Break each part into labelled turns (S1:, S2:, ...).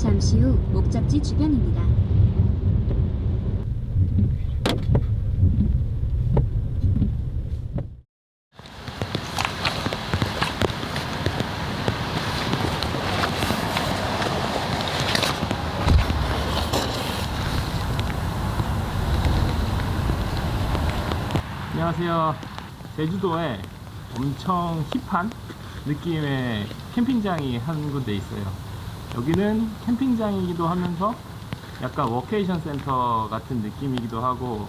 S1: 잠시 후 목적지 주변입니다.
S2: 안녕하세요. 제주도에 엄청 힙한 느낌의 캠핑장이 한 군데 있어요. 여기는 캠핑장이기도 하면서 약간 워케이션 센터 같은 느낌이기도 하고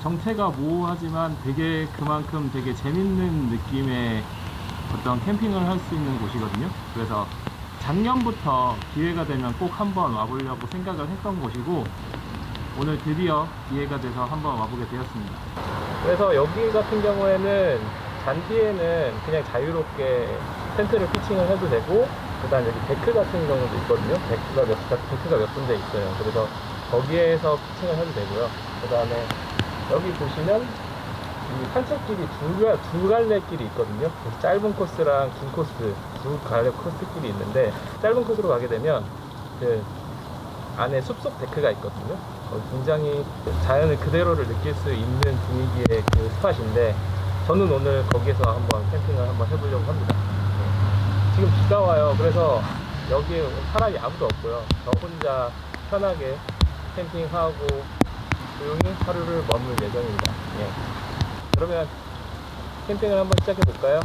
S2: 정체가 모호하지만 되게 그만큼 되게 재밌는 느낌의 어떤 캠핑을 할 수 있는 곳이거든요. 그래서 작년부터 기회가 되면 꼭 한번 와보려고 생각을 했던 곳이고 오늘 드디어 기회가 돼서 한번 와보게 되었습니다. 그래서 여기 같은 경우에는 잔디에는 그냥 자유롭게 텐트를 피칭을 해도 되고, 그 다음 여기 데크 같은 경우도 있거든요. 데크가 몇 군데 있어요. 그래서 거기에서 피칭을 해도 되고요. 그 다음에 여기 보시면 이 산책길이 두 갈래 길이 있거든요. 짧은 코스랑 긴 코스 두 갈래 코스길이 있는데, 짧은 코스로 가게 되면 그 안에 숲속 데크가 있거든요. 굉장히 자연을 그대로를 느낄 수 있는 분위기의 그 스팟인데, 저는 오늘 거기에서 한번 캠핑을 한번 해보려고 합니다. 지금 비가 와요. 그래서 여기에 사람이 아무도 없고요. 저 혼자 편하게 캠핑하고 조용히 하루를 머물 예정입니다. 예. 그러면 캠핑을 한번 시작해 볼까요?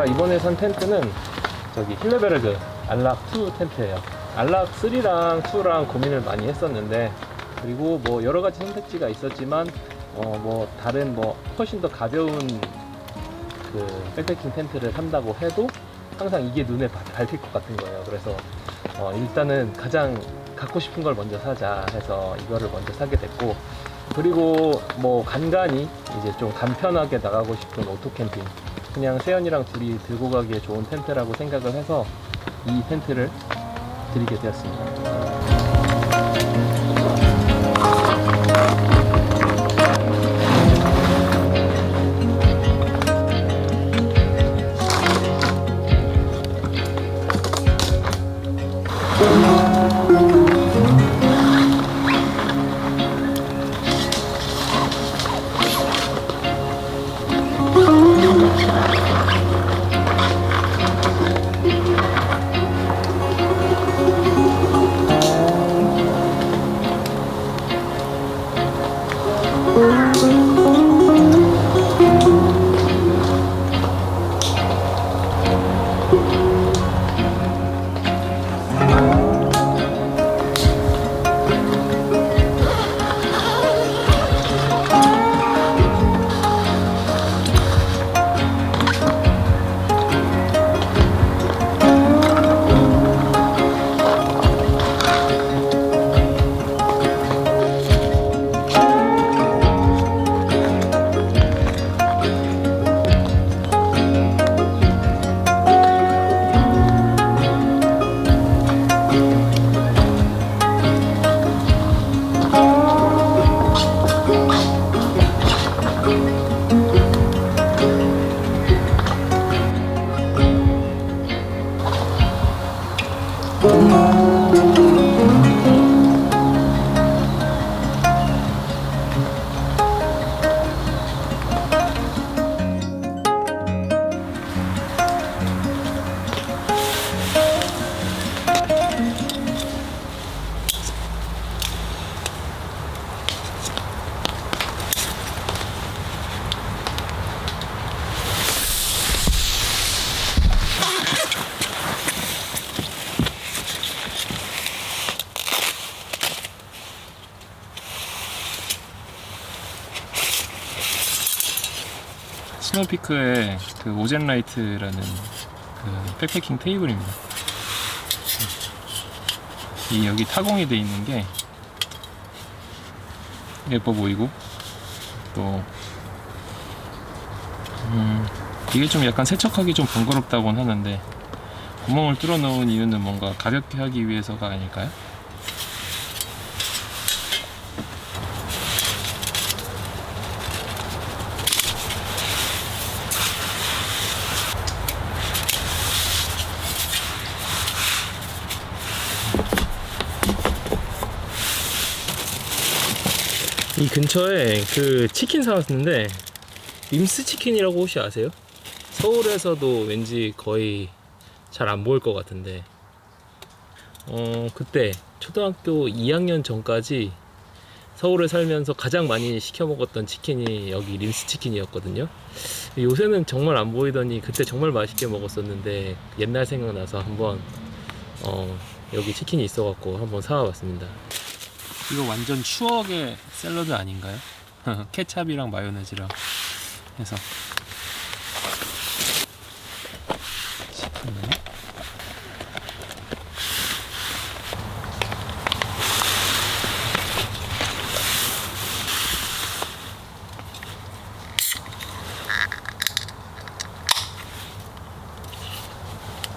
S2: 이번에 산 텐트는 저기 힐레베르그 안락2 텐트예요. 안락3랑 2랑 고민을 많이 했었는데, 그리고 뭐 여러 가지 선택지가 있었지만 뭐 다른 뭐 훨씬 더 가벼운 그 백패킹 텐트를 산다고 해도 항상 이게 눈에 밟힐 것 같은 거예요. 그래서 일단은 가장 갖고 싶은 걸 먼저 사자 해서 이거를 먼저 사게 됐고, 그리고 뭐 간간히 이제 좀 간편하게 나가고 싶은 오토 캠핑, 그냥 세연이랑 둘이 들고 가기에 좋은 텐트라고 생각을 해서 이 텐트를 드리게 되었습니다. 스노우피크의 그 오젠라이트라는 그 백패킹 테이블입니다. 이 여기 타공이 돼 있는 게 예뻐 보이고, 또 이게 좀 약간 세척하기 좀 번거롭다고는 하는데, 구멍을 뚫어 놓은 이유는 뭔가 가볍게 하기 위해서가 아닐까요? 이 근처에 그 치킨 사왔는데, 림스 치킨이라고 혹시 아세요? 서울에서도 왠지 거의 잘 안 보일 것 같은데, 그때 초등학교 2학년 전까지 서울에 살면서 가장 많이 시켜 먹었던 치킨이 여기 림스 치킨이었거든요. 요새는 정말 안 보이더니 그때 정말 맛있게 먹었었는데, 옛날 생각나서 한번 여기 치킨이 있어갖고 한번 사와봤습니다. 이거 완전 추억의 샐러드 아닌가요? 케찹이랑 마요네즈랑 해서 치킨에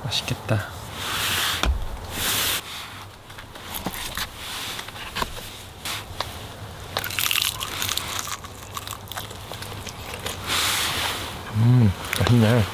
S2: 맛있겠다. 맛있네.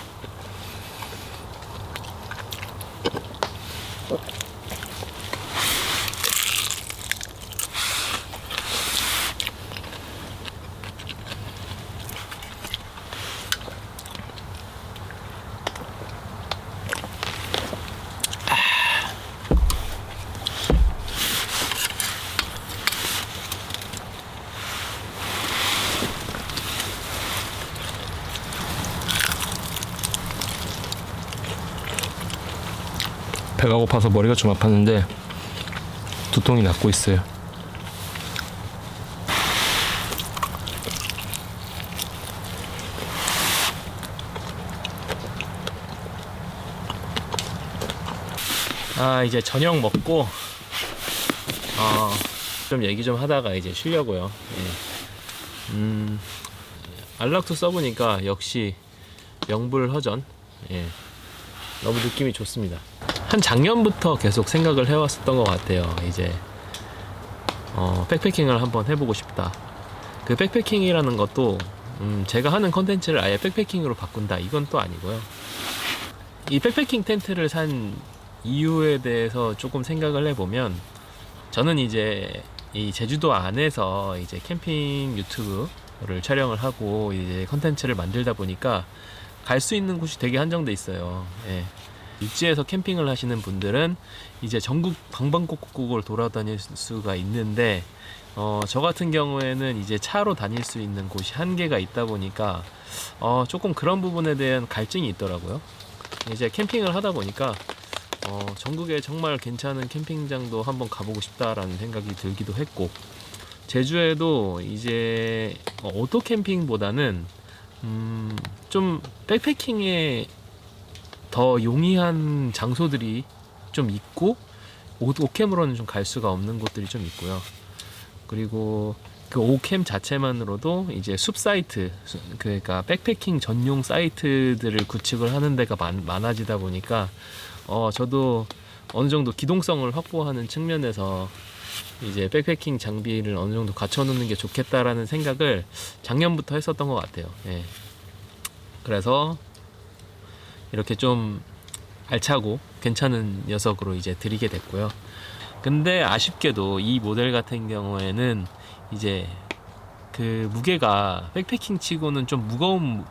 S2: 배가 고파서 머리가 좀 아팠는데 두통이 낫고 있어요. 이제 저녁 먹고 좀 얘기 좀 하다가 이제 쉬려고요. 예. 안락투 써보니까 역시 명불허전. 예. 너무 느낌이 좋습니다. 한 작년부터 계속 생각을 해왔었던 것 같아요. 이제 백패킹을 한번 해보고 싶다. 그 백패킹이라는 것도 제가 하는 컨텐츠를 아예 백패킹으로 바꾼다, 이건 또 아니고요. 이 백패킹 텐트를 산
S3: 이유에 대해서 조금 생각을 해보면, 저는 이제 이 제주도 안에서 이제 캠핑 유튜브를 촬영을 하고 이제 컨텐츠를 만들다 보니까 갈 수 있는 곳이 되게 한정돼 있어요. 예. 육지에서 캠핑을 하시는 분들은 이제 전국 방방곡곡을 돌아다닐 수가 있는데, 저 같은 경우에는 이제 차로 다닐 수 있는 곳이 한계가 있다 보니까 조금 그런 부분에 대한 갈증이 있더라고요. 이제 캠핑을 하다 보니까 전국에 정말 괜찮은 캠핑장도 한번 가보고 싶다라는 생각이 들기도 했고, 제주에도 이제 오토 캠핑보다는 좀 백패킹에 더 용이한 장소들이 좀 있고, 오캠으로는 좀 갈 수가 없는 곳들이 좀 있고요. 그리고 그 오캠 자체만으로도 이제 숲 사이트, 그러니까 백패킹 전용 사이트들을 구축을 하는 데가 많아지다 보니까 저도 어느 정도 기동성을 확보하는 측면에서 이제 백패킹 장비를 어느 정도 갖춰놓는 게 좋겠다라는 생각을 작년부터 했었던 것 같아요. 예. 그래서 이렇게 좀 알차고 괜찮은 녀석으로 이제 드리게 됐고요. 근데 아쉽게도 이 모델 같은 경우에는 이제 그 무게가 백패킹 치고는 좀 무거운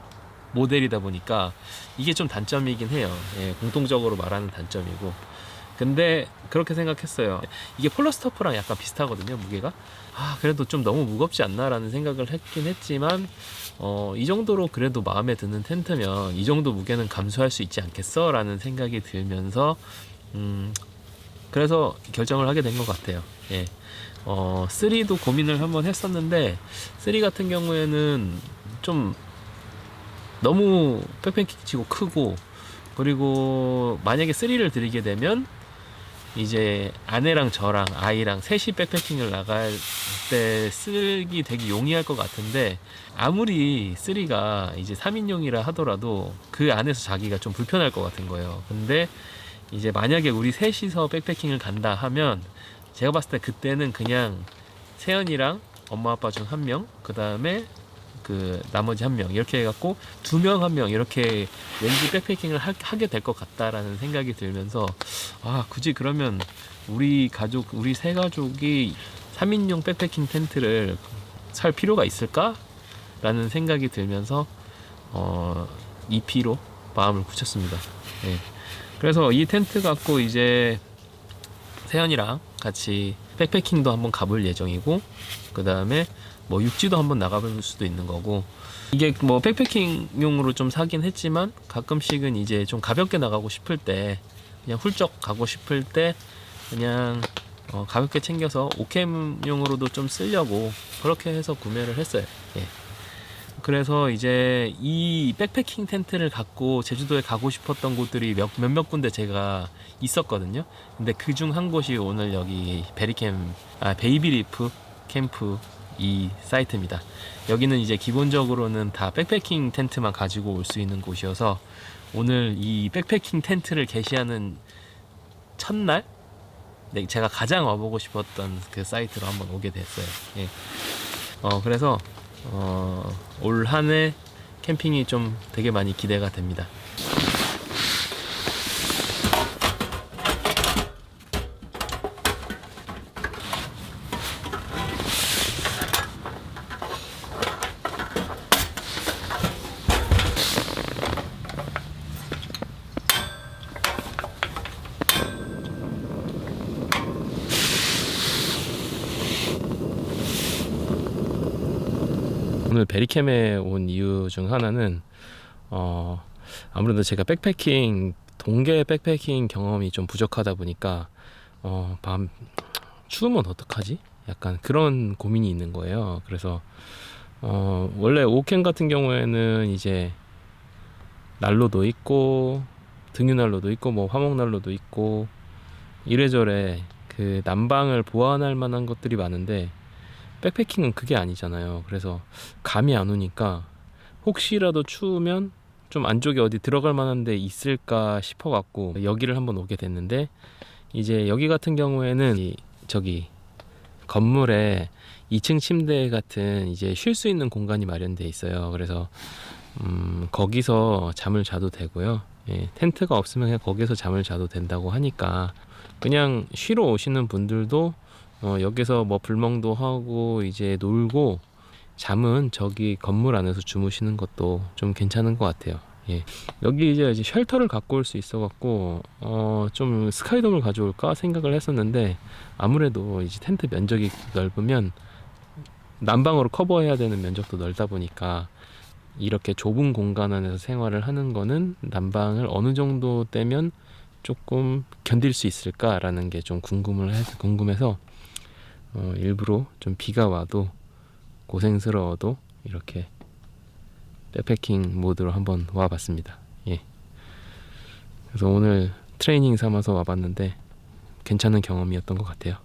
S3: 모델이다 보니까 이게 좀 단점이긴 해요. 예, 공통적으로 말하는 단점이고. 근데 그렇게 생각했어요. 이게 폴러스토프랑 약간 비슷하거든요, 무게가. 그래도 좀 너무 무겁지 않나라는 생각을 했긴 했지만, 이 정도로 그래도 마음에 드는 텐트면 이 정도 무게는 감수할 수 있지 않겠어? 라는 생각이 들면서 그래서 결정을 하게 된 것 같아요. 예. 3도 고민을 한번 했었는데, 3 같은 경우에는 좀 너무 백패킹 치고 크고, 그리고 만약에 3를 드리게 되면 이제 아내랑 저랑 아이랑 셋이 백패킹을 나갈 때 쓰기 되게 용이할 것 같은데, 아무리 3가 이제 3인용이라 하더라도 그 안에서 자기가 좀 불편할 것 같은 거예요. 근데 이제 만약에 우리 셋이서 백패킹을 간다 하면, 제가 봤을 때 그때는 그냥 세연이랑 엄마 아빠 중 한 명, 그 다음에 그 나머지 한 명, 이렇게 해갖고 2명 1명 이렇게 왠지 백패킹을 하게 될 것 같다라는 생각이 들면서, 굳이 그러면 우리 세 가족이 3인용 백패킹 텐트를 살 필요가 있을까? 라는 생각이 들면서 2P로 마음을 굳혔습니다. 네. 그래서 이 텐트 갖고 이제 세연이랑 같이 백패킹도 한번 가볼 예정이고, 그 다음에 뭐 육지도 한번 나가볼 수도 있는 거고, 이게 뭐 백패킹용으로 좀 사긴 했지만 가끔씩은 이제 좀 가볍게 나가고 싶을 때, 그냥 훌쩍 가고 싶을 때 그냥 가볍게 챙겨서 오캠용으로도 좀 쓰려고 그렇게 해서 구매를 했어요. 예. 그래서 이제 이 백패킹 텐트를 갖고 제주도에 가고 싶었던 곳들이 몇몇 군데 제가 있었거든요. 근데 그중 한 곳이 오늘 여기 베이비리프 캠프 이 사이트입니다. 여기는 이제 기본적으로는 다 백패킹 텐트만 가지고 올 수 있는 곳이어서, 오늘 이 백패킹 텐트를 게시하는 첫날 제가 가장 와보고 싶었던 그 사이트로 한번 오게 됐어요. 예. 그래서 올 한 해 캠핑이 좀 되게 많이 기대가 됩니다. 오늘 베리캠에 온 이유 중 하나는 아무래도 제가 동계 백패킹 경험이 좀 부족하다 보니까 밤 추우면 어떡하지? 약간 그런 고민이 있는 거예요. 그래서 원래 오캠 같은 경우에는 이제 난로도 있고 등유난로도 있고 뭐 화목난로도 있고 이래저래 그 난방을 보완할 만한 것들이 많은데, 백패킹은 그게 아니잖아요. 그래서 감이 안 오니까 혹시라도 추우면 좀 안쪽에 어디 들어갈 만한 데 있을까 싶어 갖고 여기를 한번 오게 됐는데, 이제 여기 같은 경우에는 저기 건물에 2층 침대 같은 이제 쉴 수 있는 공간이 마련되어 있어요. 그래서 거기서 잠을 자도 되고요. 예, 텐트가 없으면 그냥 거기서 잠을 자도 된다고 하니까 그냥 쉬러 오시는 분들도 여기서 뭐 불멍도 하고 이제 놀고 잠은 저기 건물 안에서 주무시는 것도 좀 괜찮은 것 같아요. 예. 여기 이제 쉘터를 갖고 올 수 있어 갖고 좀 스카이돔을 가져올까 생각을 했었는데 아무래도 이제 텐트 면적이 넓으면 난방으로 커버해야 되는 면적도 넓다 보니까 이렇게 좁은 공간 안에서 생활을 하는 거는 난방을 어느 정도 떼면 조금 견딜 수 있을까라는 게 좀 궁금해서 일부러 좀 비가 와도 고생스러워도 이렇게 백패킹 모드로 한번 와봤습니다. 예. 그래서 오늘 트레이닝 삼아서 와봤는데 괜찮은 경험이었던 것 같아요.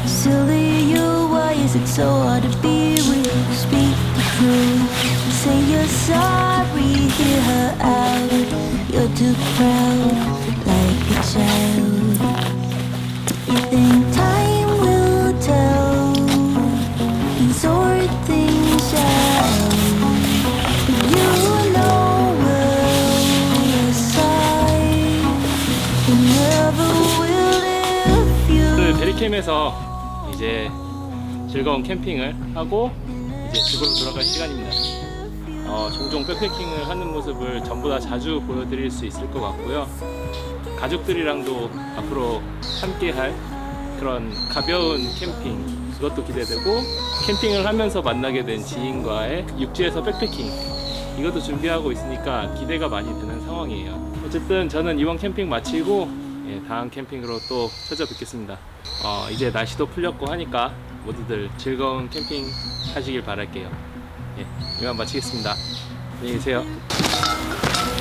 S4: Silly you, why is it so hard to be real? Speak the truth. true. Say you're sorry, hear her out. You're too proud, like a child. You think time will tell and sort things out. You know we'll decide. You never will if you.
S2: 오늘 베리캠에서 이제 즐거운 캠핑을 하고 이제 집으로 돌아갈 시간입니다. 종종 백패킹을 하는 모습을 전부 다 자주 보여드릴 수 있을 것 같고요. 가족들이랑도 앞으로 함께 할 그런 가벼운 캠핑, 그것도 기대되고, 캠핑을 하면서 만나게 된 지인과의 육지에서 백패킹, 이것도 준비하고 있으니까 기대가 많이 되는 상황이에요. 어쨌든 저는 이번 캠핑 마치고 다음 캠핑으로 또 찾아뵙겠습니다. 이제 날씨도 풀렸고 하니까 모두들 즐거운 캠핑 하시길 바랄게요. 이만 마치겠습니다. 안녕히 계세요.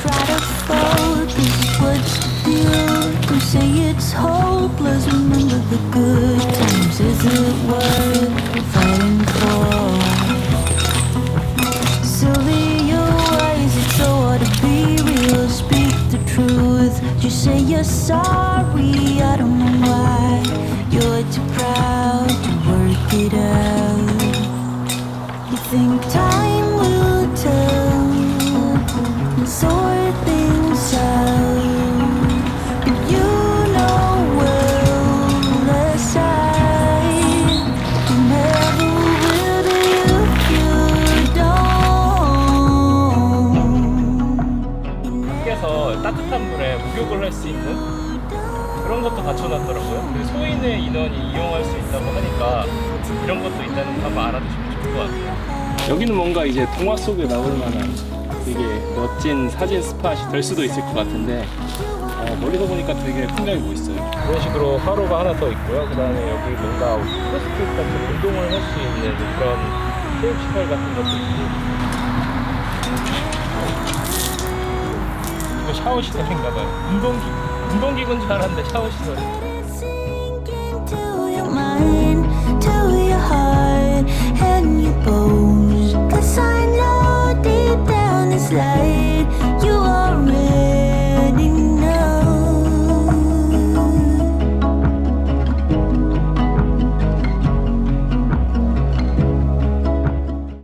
S4: Try to focus what you do. You say it's hopeless. Remember the good times. Is it worth fighting for? Silly, you're wise. It's so hard to be real. Speak the truth. You say you're sorry. I don't know why. You're too proud to work it out. You think time will tell and sort things out, but you know we'll decide. You never will if you don't.
S2: 밖에서 따뜻한 물에 목욕을 할 수 있는 그런 것도 갖춰놨더라고요. 그리고 소인의 인원이 이용할 수 있다고 하니까 이런 것도 있다는 거 한번 알아두시면 좋을 것 같아요. 여기는 뭔가 이제 동화 속에 나올 만한 되게 멋진 사진 스팟이 될 수도 있을 것 같은데, 멀리서 보니까 되게 풍경이 멋있어요. 이런 식으로 화로가 하나 더 있고요. 그 다음에 여기 뭔가 크로스핏 같은 운동을 할 수 있는 그런 체육시설 같은 것도 있고, 이거 샤워 시설인가봐요. 운동기구인 줄 알았는데 샤워 시설.
S4: Sinking to your mind, to your heart, and your bones. 'Cause I know deep down it's like